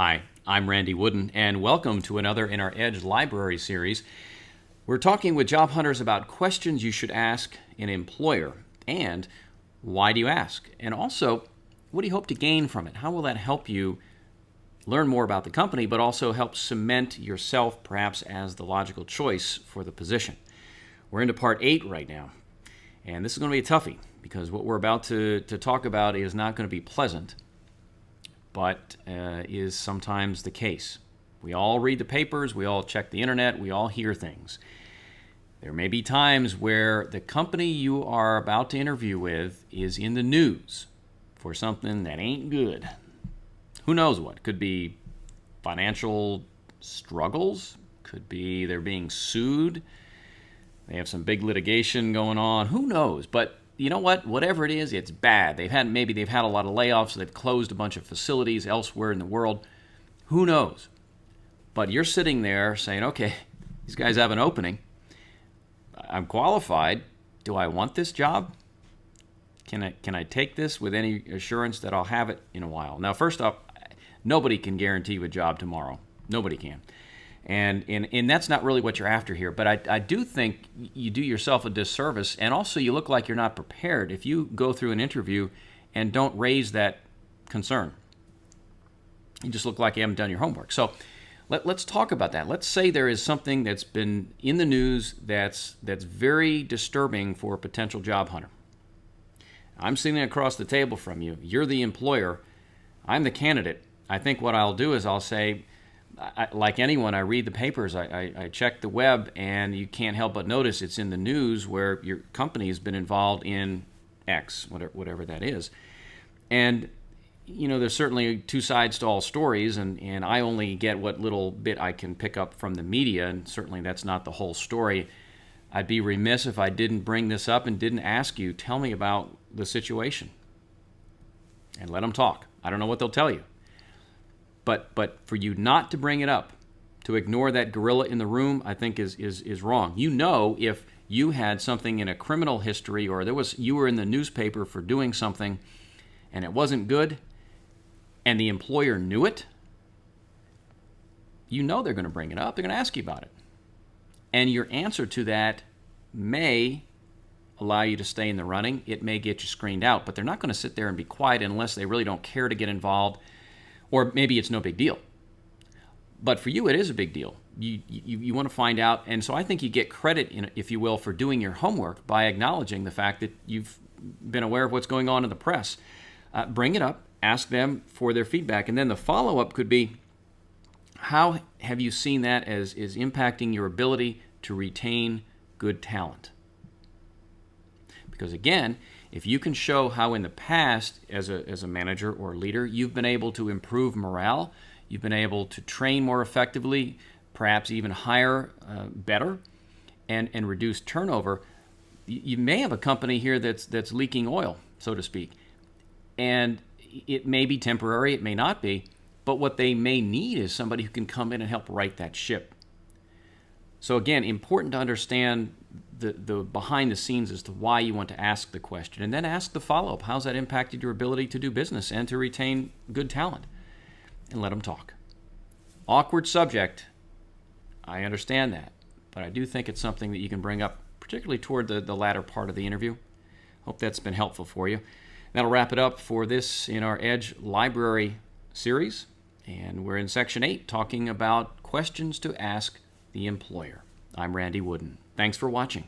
Hi, I'm Randy Wooden, and welcome to another in our Edge Library series. We're talking with job hunters about questions you should ask an employer, and why do you ask? And also, what do you hope to gain from it? How will that help you learn more about the company, but also help cement yourself perhaps as the logical choice for the position? We're into part 8 right now, and this is going to be a toughie because what we're about to talk about is not going to be pleasant, but is sometimes the case. We all read the papers, we all check the internet, we all hear things. There may be times where the company you are about to interview with is in the news for something that ain't good. Who knows what? Could be financial struggles, could be they're being sued, they have some big litigation going on, who knows? But you know what? Whatever it is, it's bad. Maybe they've had a lot of layoffs, they've closed a bunch of facilities elsewhere in the world. Who knows? But you're sitting there saying, okay, these guys have an opening. I'm qualified. Do I want this job? Can I take this with any assurance that I'll have it in a while? Now, first off, nobody can guarantee you a job tomorrow. Nobody can. And that's not really what you're after here. But I do think you do yourself a disservice, and also you look like you're not prepared if you go through an interview and don't raise that concern. You just look like you haven't done your homework. So let's talk about that. Let's say there is something that's been in the news that's very disturbing for a potential job hunter. I'm sitting across the table from you. You're the employer. I'm the candidate. I think what I'll do is I'll say, like anyone, I read the papers, I check the web, and you can't help but notice it's in the news where your company has been involved in X, whatever that is. And, you know, there's certainly two sides to all stories, and I only get what little bit I can pick up from the media, and certainly that's not the whole story. I'd be remiss if I didn't bring this up and didn't ask you, tell me about the situation. And let them talk. I don't know what they'll tell you. But for you not to bring it up, to ignore that gorilla in the room, I think is wrong. You know, if you had something in a criminal history or you were in the newspaper for doing something and it wasn't good and the employer knew it, you know they're going to bring it up. They're going to ask you about it. And your answer to that may allow you to stay in the running. It may get you screened out, but they're not going to sit there and be quiet unless they really don't care to get involved. Or maybe it's no big deal. But for you, it is a big deal. You want to find out. And so I think you get credit, if you will, for doing your homework by acknowledging the fact that you've been aware of what's going on in the press. Bring it up. Ask them for their feedback. And then the follow-up could be, how have you seen that as impacting your ability to retain good talent? Because again, if you can show how in the past, as a manager or leader, you've been able to improve morale, you've been able to train more effectively, perhaps even hire better, and reduce turnover, you may have a company here that's leaking oil, so to speak. And it may be temporary, it may not be, but what they may need is somebody who can come in and help right that ship. So again, important to understand the behind the scenes as to why you want to ask the question, and then ask the follow-up. How's that impacted your ability to do business and to retain good talent? And let them talk. Awkward subject, I understand that, but I do think it's something that you can bring up, particularly toward the latter part of the interview. Hope that's been helpful for you. That'll wrap it up for this in our Edge Library series, and we're in Section 8 talking about questions to ask the employer. I'm Randy Wooden. Thanks for watching.